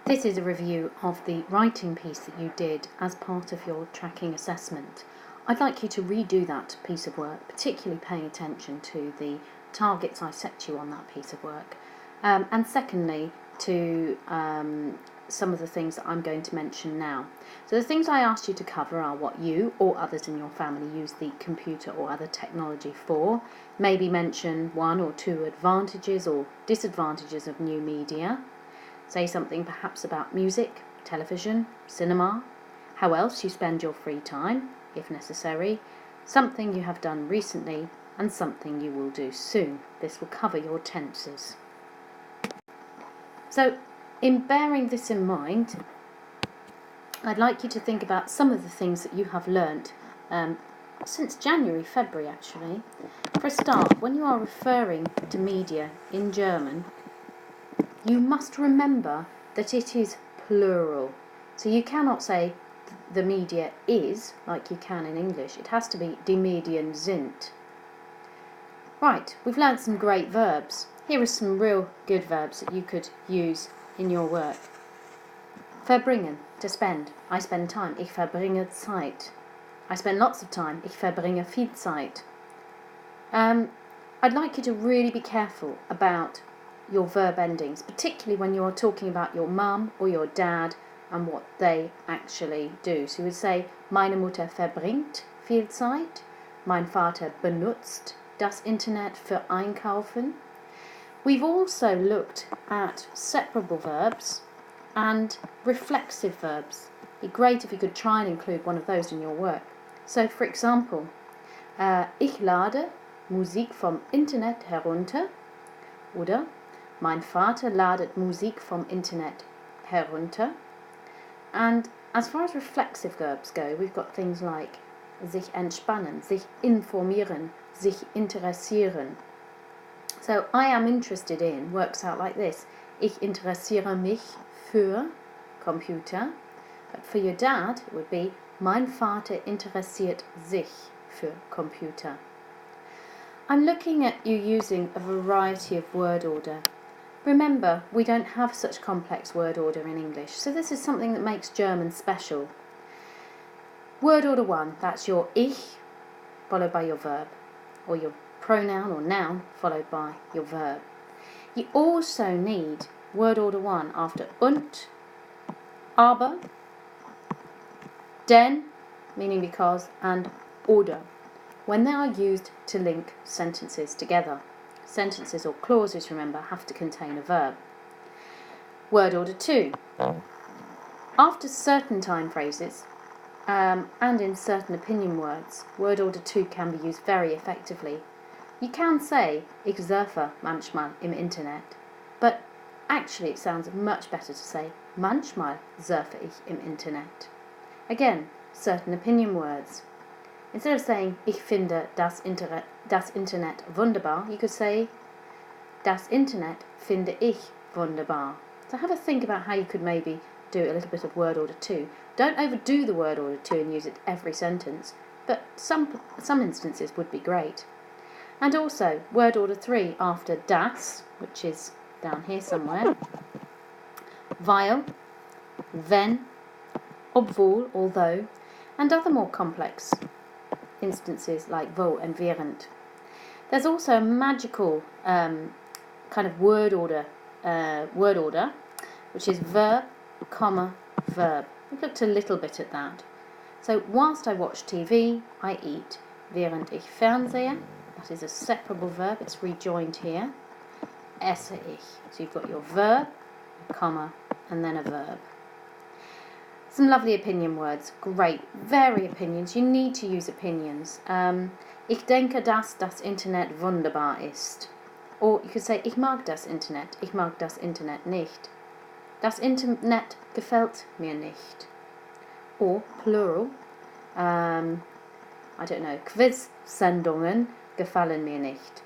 This is a review of the writing piece that you did as part of your tracking assessment. I'd like you to redo that piece of work, particularly paying attention to the targets I set you on that piece of work. And secondly, to some of the things that I'm going to mention now. So the things I asked you to cover are what you or others in your family use the computer or other technology for. Maybe mention 1 or 2 advantages or disadvantages of new media. Say something perhaps about music, television, cinema, how else you spend your free time, if necessary, something you have done recently, and something you will do soon. This will cover your tenses. So, in bearing this in mind, I'd like you to think about some of the things that you have learnt since January, February actually. For a start, when you are referring to media in German, you must remember that it is plural. So you cannot say the media is, like you can in English. It has to be die Medien sind. Right, we've learned some great verbs. Here are some real good verbs that you could use in your work. Verbringen, to spend. I spend time. Ich verbringe Zeit. I spend lots of time. Ich verbringe viel Zeit. I'd like you to really be careful about your verb endings, particularly when you're talking about your mum or your dad and what they actually do. So you would say, meine Mutter verbringt viel Zeit, mein Vater benutzt das Internet für Einkaufen. We've also looked at separable verbs and reflexive verbs. It'd be great if you could try and include one of those in your work. So for example, ich lade Musik vom Internet herunter, oder mein Vater ladet Musik vom Internet herunter. And as far as reflexive verbs go, we've got things like sich entspannen, sich informieren, sich interessieren. So I am interested in works out like this. Ich interessiere mich für Computer. But for your dad, it would be mein Vater interessiert sich für Computer. I'm looking at you using a variety of word order. Remember, we don't have such complex word order in English, so this is something that makes German special. Word order 1, that's your ich, followed by your verb, or your pronoun or noun, followed by your verb. You also need word order 1 after und, aber, denn, meaning because, and oder, when they are used to link sentences together. Sentences or clauses, remember, have to contain a verb. Word order 2. After certain time phrases and in certain opinion words, word order 2 can be used very effectively. You can say, ich surfe manchmal im Internet, but actually it sounds much better to say, manchmal surfe ich im Internet. Again, certain opinion words. Instead of saying, ich finde das Internet wunderbar, you could say, das Internet finde ich wunderbar. So have a think about how you could maybe do a little bit of word order 2. Don't overdo the word order 2 and use it every sentence, but some instances would be great. And also, word order 3 after das, which is down here somewhere, weil, wenn, obwohl, although, and other more complex instances like wo and während. There's also a magical kind of word order, which is verb, comma, verb. We've looked a little bit at that. So whilst I watch TV, I eat. Während ich fernsehe, that is a separable verb, it's rejoined here. Esse ich. So you've got your verb, a comma, and then a verb. Some lovely opinion words. Great. Vary opinions. You need to use opinions. Ich denke, dass das Internet wunderbar ist. Or you could say, ich mag das Internet. Ich mag das Internet nicht. Das Internet gefällt mir nicht. Or plural. I don't know. Quiz-Sendungen gefallen mir nicht.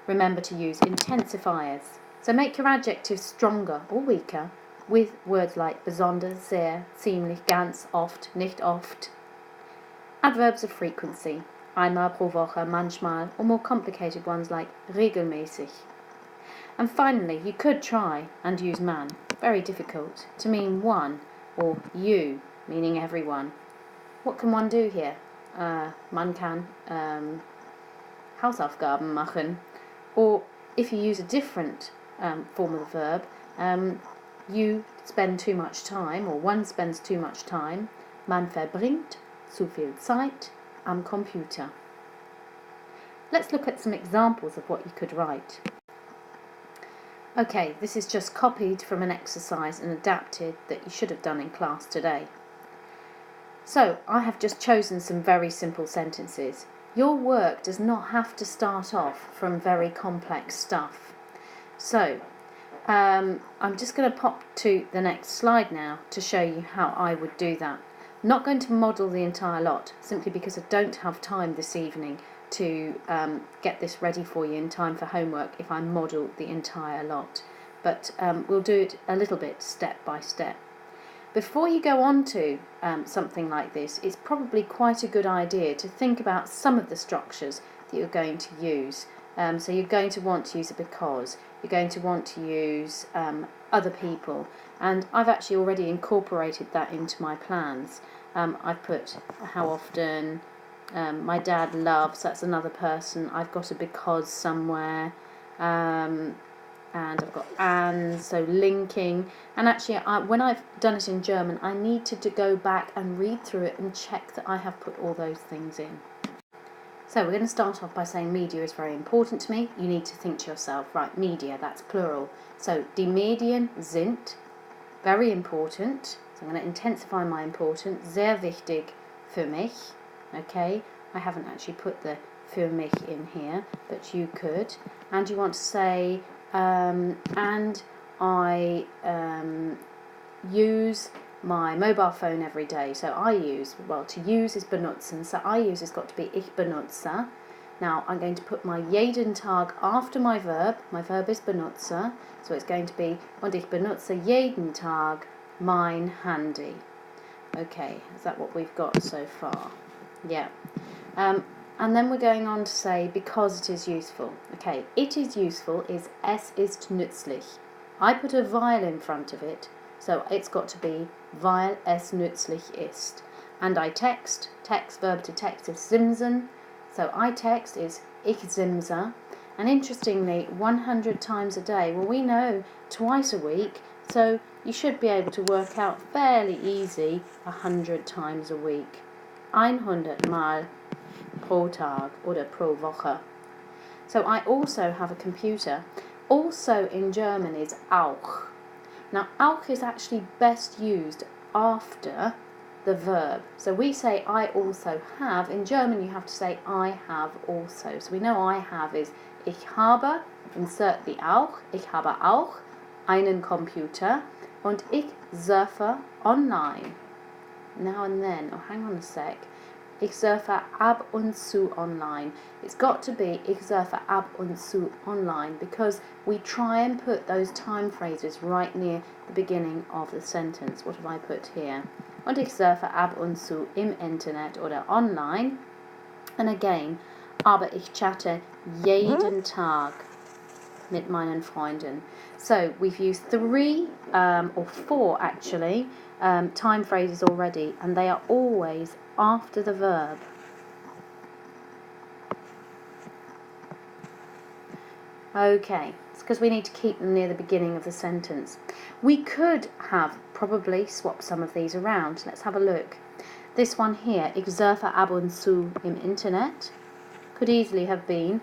Remember to use intensifiers. So make your adjectives stronger or weaker with words like besonders, sehr, ziemlich, ganz, oft, nicht oft. Adverbs of frequency, einmal pro Woche, manchmal, or more complicated ones like regelmäßig. And finally, you could try and use man. very difficult, to mean one, or you, meaning everyone. What can one do here? Man kann Hausaufgaben machen. Or if you use a different form of the verb, you spend too much time, or one spends too much time. Man verbringt zu viel Zeit am Computer. Let's look at some examples of what you could write. Okay, this is just copied from an exercise and adapted that you should have done in class today. So, I have just chosen some very simple sentences. Your work does not have to start off from very complex stuff. So, I'm just going to pop to the next slide now to show you how I would do that. I'm not going to model the entire lot, simply because I don't have time this evening to get this ready for you in time for homework if I model the entire lot. But we'll do it a little bit step by step. Before you go on to something like this, it's probably quite a good idea to think about some of the structures that you're going to use. So you're going to want to use a because, you're going to want to use other people, and I've actually already incorporated that into my plans. I've put how often, my dad loves, that's another person, I've got a because somewhere, and I've got and, so linking. And actually when I've done it in German, I need to go back and read through it and check that I have put all those things in. So we're going to start off by saying media is very important to me. You need to think to yourself, right, media, that's plural. So die Medien sind, very important. So I'm going to intensify my important, sehr wichtig für mich. Okay, I haven't actually put the für mich in here, but you could. And you want to say, and I use my mobile phone every day. So I use, well, to use is benutzen, so I use has got to be ich benutze. Now I'm going to put my jeden Tag after my verb is benutze, so it's going to be und ich benutze jeden Tag mein Handy. Okay, is that what we've got so far? Yeah. And then we're going on to say because it is useful. Okay, it is useful is es ist nützlich. I put a weil in front of it, so it's got to be weil es nützlich ist. And I text, verb to text is simsen, so I text is ich simse. And interestingly, 100 times a day, well, we know twice a week, so you should be able to work out fairly easy 100 times a week. 100 Mal pro Tag oder pro Woche. So I also have a computer. Also in German is auch. Now auch is actually best used after the verb. So we say I also have. In German you have to say I have also. So we know I have is ich habe, insert the auch, ich habe auch einen Computer und ich surfe online. Now and then, oh hang on a sec, ich surfe ab und zu online. It's got to be ich surfe ab und zu online because we try and put those time phrases right near the beginning of the sentence. What have I put here? Und ich surfe ab und zu im Internet oder online. And again, aber ich chatte jeden Tag mit meinen Freunden. So we've used 3 or 4 actually time phrases already, and they are always after the verb. Okay, it's because we need to keep them near the beginning of the sentence. We could have probably swapped some of these around. Let's have a look. This one here, ich surfe ab und zu im Internet, could easily have been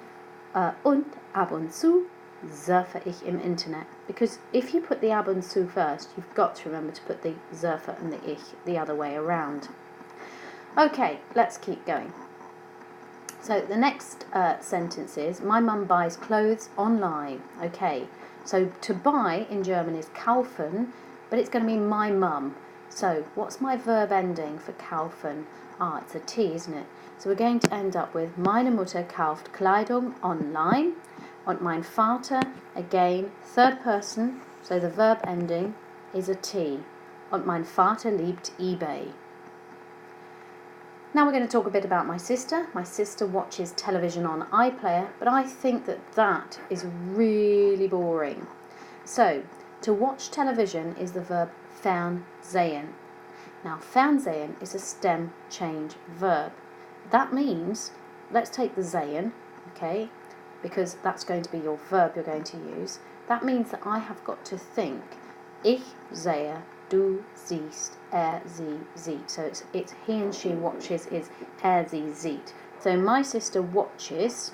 und ab und zu surfe ich im Internet, because if you put the ab und zu first, you've got to remember to put the surfe and the ich the other way around. Okay, let's keep going. So the next sentence is, my mum buys clothes online. Okay, so to buy in German is kaufen, but it's going to be my mum. So what's my verb ending for kaufen? Ah, it's a T, isn't it? So we're going to end up with meine Mutter kauft Kleidung online. Und mein Vater, again, third person, so the verb ending is a T. Und mein Vater liebt eBay. Now we're going to talk a bit about my sister. My sister watches television on iPlayer, but I think that is really boring. So to watch television is the verb fernsehen. Now, fernsehen is a stem change verb. That means, let's take the sehen, okay, because that's going to be your verb you're going to use. That means that I have got to think, ich sehe, du siehst, sie sieht. So it's he and she watches is sie sieht. So my sister watches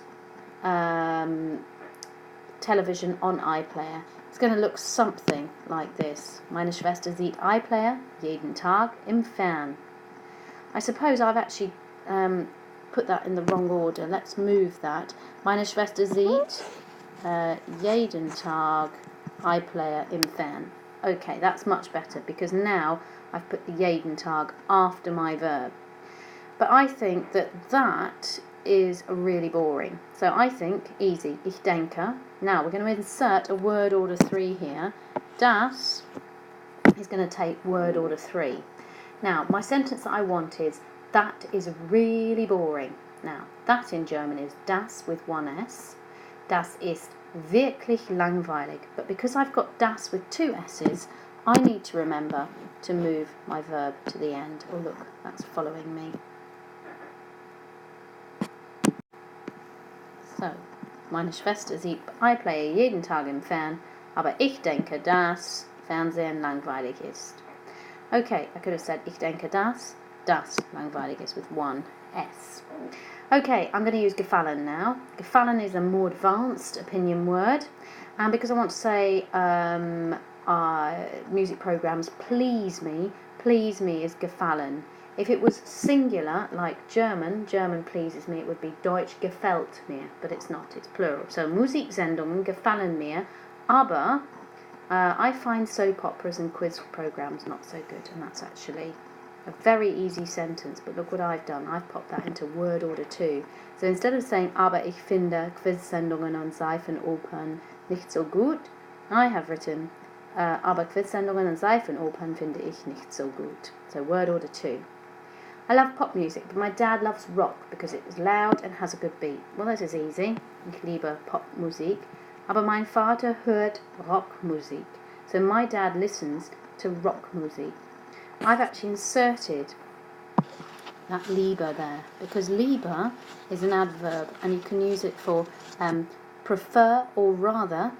television on iPlayer. It's going to look something like this. Meine Schwester sieht iPlayer jeden Tag im Fern. I suppose I've actually put that in the wrong order. Let's move that. Meine Schwester sieht jeden Tag iPlayer im Fern. Okay, that's much better because now I've put the jeden Tag after my verb. But I think that is really boring. So I think, easy, ich denke. Now we're going to insert a word order 3 here. Das is going to take word order 3. Now, my sentence that I want is, that is really boring. Now, that in German is das with one S. Das ist wirklich langweilig. But because I've got das with 2 S's, I need to remember to move my verb to the end. Oh look, that's following me. So, meine Schwester sieht iPlayer jeden Tag im Fern, aber ich denke, dass Fernsehen langweilig ist. Okay, I could have said ich denke, dass langweilig ist with one S. Okay, I'm going to use gefallen now. Gefallen is a more advanced opinion word, and because I want to say music programs please me is gefallen. If it was singular, like German pleases me, it would be Deutsch gefällt mir, but it's not, it's plural. So Musiksendungen gefallen mir, aber I find soap operas and quiz programs not so good, and that's actually a very easy sentence, but look what I've done. I've popped that into word order 2. So instead of saying, aber ich finde Quizsendungen und Seifenopern nicht so gut, I have written, aber Quizsendungen und Seifenopern finde ich nicht so gut. So word order 2. I love pop music, but my dad loves rock because it is loud and has a good beat. Well, that is easy. Ich liebe Popmusik. Aber mein Vater hört Rockmusik. So my dad listens to Rockmusik. I've actually inserted that lieber there because lieber is an adverb and you can use it for prefer or rather.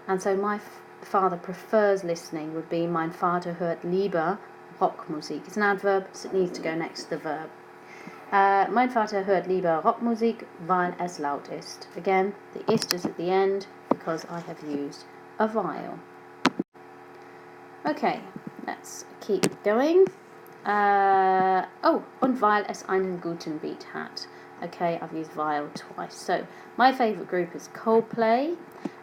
And so my father prefers listening would be mein Vater hört lieber Rockmusik. It's an adverb, so it needs to go next to the verb. Mein Vater hört lieber Rockmusik, weil es laut ist. Again, the ist is at the end because I have used a weil. Okay, let's keep going. Und weil es einen guten Beat hat. Okay, I've used weil twice. So, my favourite group is Coldplay.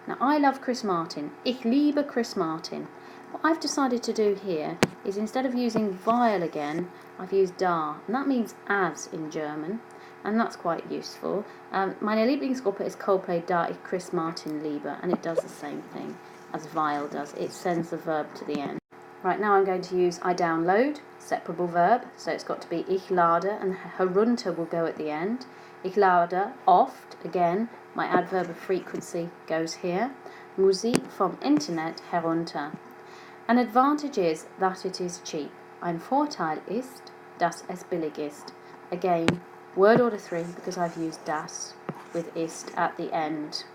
Now, I love Chris Martin. Ich liebe Chris Martin. What I've decided to do here is instead of using weil again, I've used da, and that means as in German, and that's quite useful. Meine Lieblingsgruppe is Coldplay, da ich Chris Martin liebe, and it does the same thing as weil does. It sends the verb to the end. Right, now I'm going to use I download, separable verb, so it's got to be ich lade, and herunter will go at the end. Ich lade oft, again, my adverb of frequency goes here. Musik vom Internet herunter. An advantage is that it is cheap. Ein Vorteil ist, dass es billig ist. Again, word order 3 because I've used das with ist at the end.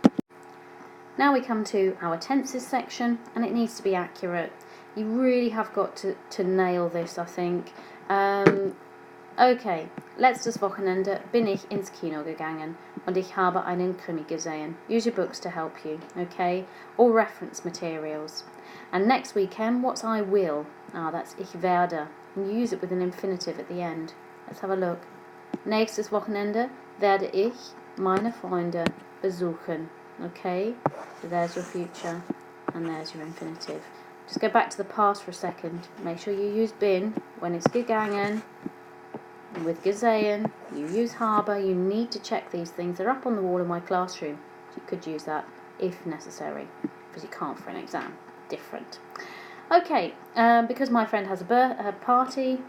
Now we come to our tenses section, and it needs to be accurate. You really have got to nail this, I think. Okay, letztes Wochenende bin ich ins Kino gegangen und ich habe einen Krimi gesehen. Use your books to help you, okay? Or reference materials. And next weekend, what's I will? That's ich werde. And you use it with an infinitive at the end. Let's have a look. Nächstes Wochenende werde ich meine Freunde besuchen. Okay? So there's your future and there's your infinitive. Just go back to the past for a second. Make sure you use bin when it's gegangen. And with gesehen, you use habe. You need to check these things. They're up on the wall in my classroom. You could use that if necessary, because you can't for an exam. Different. Okay, because my friend has a party,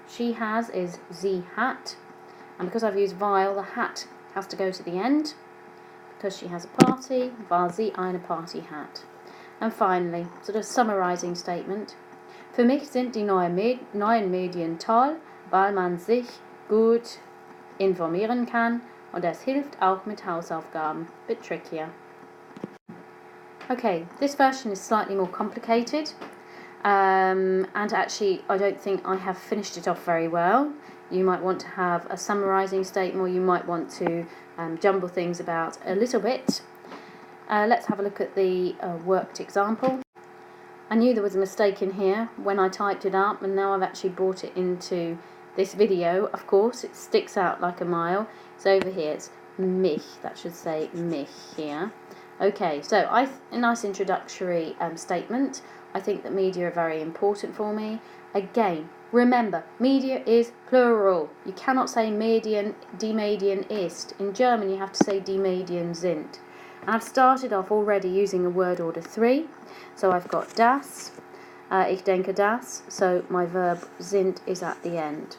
she has is sie hat. And because I've used weil, the hat has to go to the end. Because she has a party, weil sie eine Party hat. And finally, sort of summarising statement. Für mich sind die neuen Medien toll, weil man sich gut informieren kann und es hilft auch mit Hausaufgaben. Bit trickier. Okay, this version is slightly more complicated, and actually I don't think I have finished it off very well. You might want to have a summarising statement, or you might want to jumble things about a little bit. Let's have a look at the worked example. I knew there was a mistake in here when I typed it up, and now I've actually brought it into this video. Of course, it sticks out like a mile. It's over here, it's mich, that should say mich here. Okay, so a nice introductory statement. I think that media are very important for me. Again, remember, media is plural. You cannot say Medien, die Medien ist. In German, you have to say die Medien sind. And I've started off already using a word order 3. So I've got das, ich denke das, so my verb sind is at the end.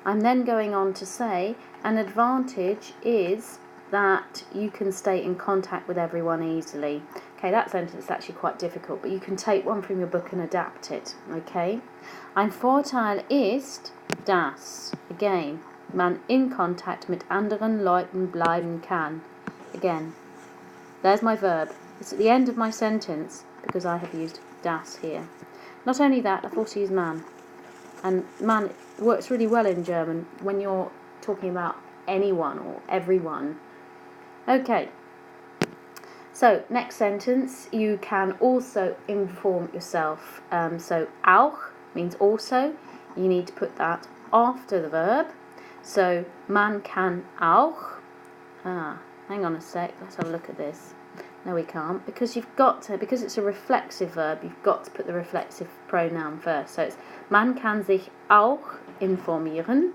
I'm then going on to say an advantage is that you can stay in contact with everyone easily. Okay, that sentence is actually quite difficult, but you can take one from your book and adapt it. Okay, ein Vorteil ist, dass, again, man in Kontakt mit anderen Leuten bleiben kann. Again, there's my verb. It's at the end of my sentence because I have used das here. Not only that, I've also used man. And man works really well in German when you're talking about anyone or everyone. Okay, so next sentence, you can also inform yourself. So auch means also. You need to put that after the verb. So man kann auch. Hang on a sec, let's have a look at this. No, we can't, because you've got to, because it's a reflexive verb, you've got to put the reflexive pronoun first. So it's man kann sich auch informieren.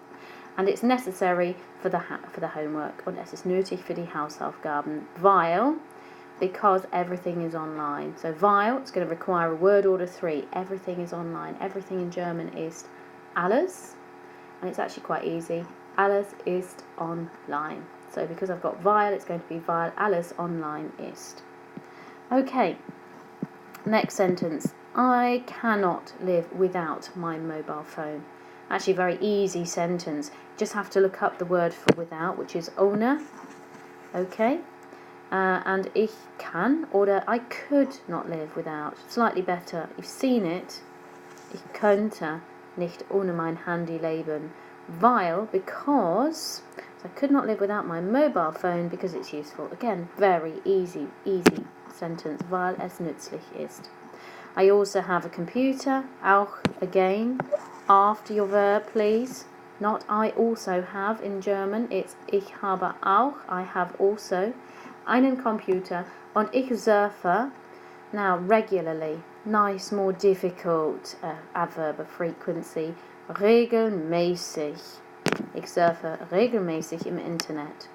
And it's necessary for the homework, und es ist nötig für die Hausaufgaben, weil, because everything is online. So weil, it's going to require a word order 3. Everything is online. Everything in German is alles, and it's actually quite easy. Alles ist online. So because I've got weil, it's going to be weil alles online ist. Okay, next sentence. I cannot live without my mobile phone. Actually, a very easy sentence. You just have to look up the word for without, which is ohne. Okay. And ich kann, or I could not live without. Slightly better. You've seen it. Ich könnte nicht ohne mein Handy leben. Weil, because, so I could not live without my mobile phone because it's useful. Again, very easy sentence. Weil es nützlich ist. I also have a computer. Auch, again. After your verb, please. Not I also have in German. It's ich habe auch. I have also. Einen Computer. Und ich surfe. Now, regularly. Nice, more difficult adverb of frequency. Regelmäßig. Ich surfe regelmäßig im Internet.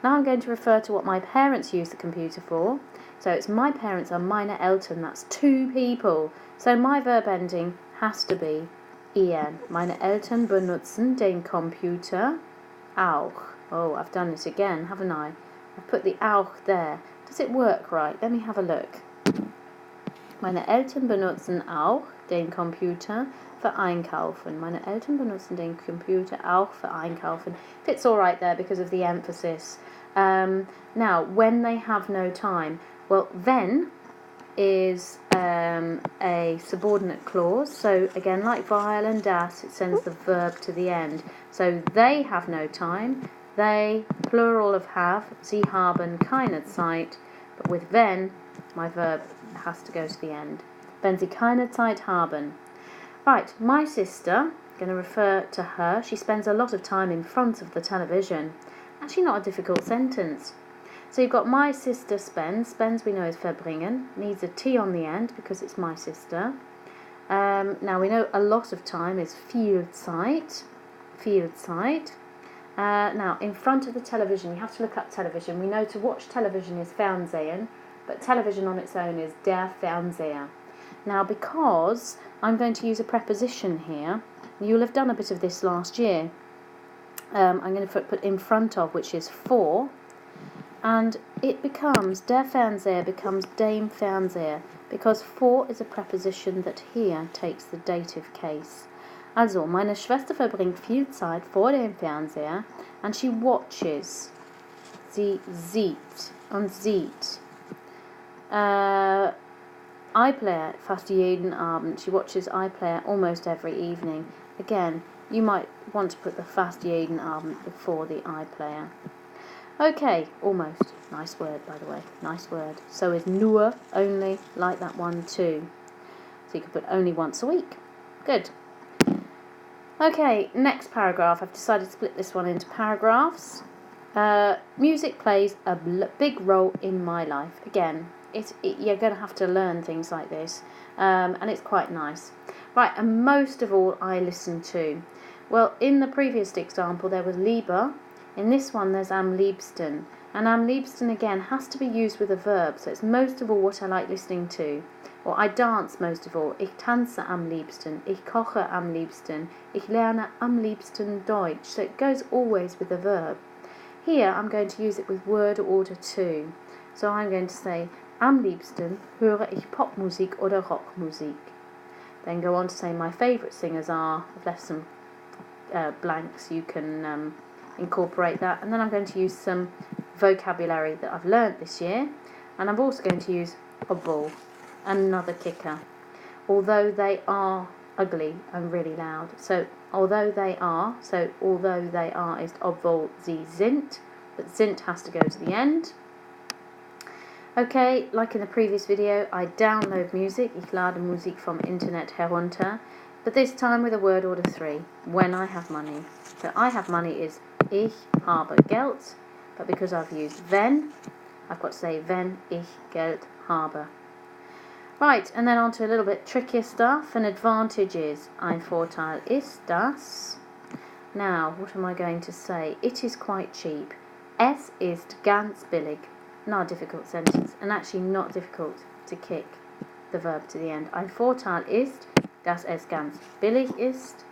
Now I'm going to refer to what my parents use the computer for. So it's my parents are meine Eltern. That's 2 people. So my verb ending has to be en. Meine Eltern benutzen den Computer auch. Oh, I've done it again, haven't I? I've put the auch there. Does it work right? Let me have a look. Meine Eltern benutzen auch den Computer für Einkaufen. Meine Eltern benutzen den Computer auch für Einkaufen. Fits all right there because of the emphasis. Now, when they have no time. Well, wenn is a subordinate clause, so again, like weil and das, it sends the verb to the end. So they have no time. They, plural of have, sie haben keine Zeit. But with wenn, my verb has to go to the end. Wenn sie keine Zeit haben. Right, my sister, going to refer to her, she spends a lot of time in front of the television. Actually not a difficult sentence. So you've got my sister spends. Spends we know is verbringen. Needs a T on the end because it's my sister. Now we know a lot of time is viel Zeit. Viel Zeit. Now in front of the television, you have to look up television. We know to watch television is Fernsehen, but television on its own is der Fernseher. Now because I'm going to use a preposition here, you'll have done a bit of this last year. I'm going to put in front of, which is for. And it becomes, der Fernseher becomes dem Fernseher. because for is a preposition that here takes the dative case. Also, meine Schwester verbringt viel Zeit vor dem Fernseher and she watches. Sie sieht und sieht. iPlayer fast jeden Abend. She watches iPlayer almost every evening. Again, you might want to put the fast jeden Abend before the iPlayer. Okay, almost. Nice word, by the way. Nice word. So is nur, only, like that one too. So you could put only once a week. Good. Okay, next paragraph. I've decided to split this one into paragraphs. Music plays a big role in my life. Again, you're going to have to learn things like this, and it's quite nice. Right, and most of all I listen to. Well, in the previous example there was lieber. In this one there's am liebsten. And am liebsten again has to be used with a verb, so it's most of all what I like listening to. Or I dance most of all. Ich tanze am liebsten. Ich koche am liebsten. Ich lerne am liebsten Deutsch. So it goes always with a verb. Here I'm going to use it with word order too. So I'm going to say am liebsten höre ich Popmusik oder Rockmusik. Then go on to say my favourite singers are. I've left some blanks, you can incorporate that. And then I'm going to use some vocabulary that I've learnt this year. And I'm also going to use obwohl, another kicker. Although they are ugly and really loud. So although they are is obwohl sie sind, but sind has to go to the end. Okay, like in the previous video, I download music. Ich lade Musik vom Internet herunter. But this time with a word order 3, when I have money. So I have money is ich habe Geld, but because I've used wenn, I've got to say wenn ich Geld habe. Right, and then on to a little bit trickier stuff. An advantage is ein Vorteil ist das. Now, what am I going to say? It is quite cheap. Es ist ganz billig. Not a difficult sentence, and actually not difficult to kick the verb to the end. Ein Vorteil ist, dass es ganz billig ist.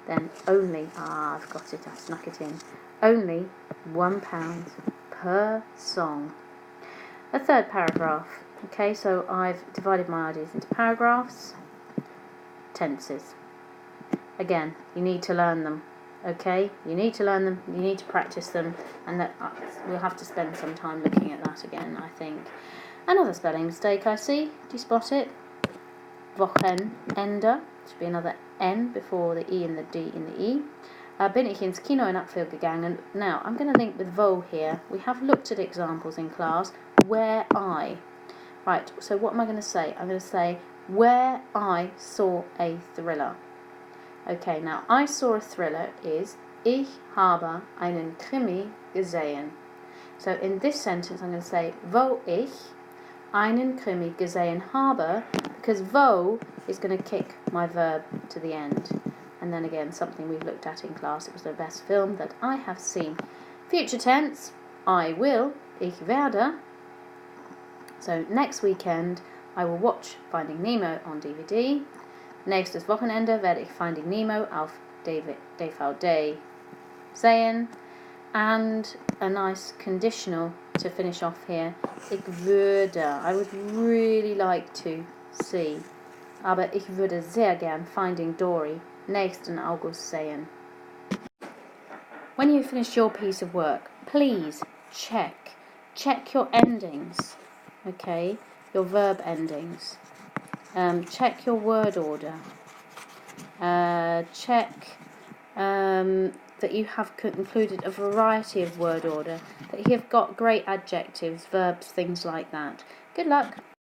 Then only, I've got it, I snuck it in. Only £1 per song. A third paragraph. Okay, so I've divided my ideas into paragraphs. Tenses. Again, you need to learn them. Okay, you need to learn them, you need to practice them, and that we'll have to spend some time looking at that again, I think. Another spelling mistake I see. Do you spot it? Wochenende. Should be another N before the E and the D in the E. Bin ich ins Kino in Upfield gegangen. Now, I'm going to link with wo here. We have looked at examples in class where I. Right, so what am I going to say? I'm going to say where I saw a thriller. Okay, now I saw a thriller is ich habe einen Krimi gesehen. So in this sentence I'm going to say wo ich einen Krimi gesehen habe, because wo is going to kick my verb to the end. And then again, something we've looked at in class, it was the best film that I have seen. Future tense, I will, ich werde. So next weekend I will watch Finding Nemo on DVD. Nächstes Wochenende werde ich Finding Nemo auf DVD sehen. And a nice conditional to finish off here. Ich würde, I would really like to see. Aber ich würde sehr gern Finding Dory nächsten August sehen. When you finish your piece of work, please check your endings. Okay, your verb endings. Check your word order. Check that you have included a variety of word order, that you have got great adjectives, verbs, things like that. Good luck.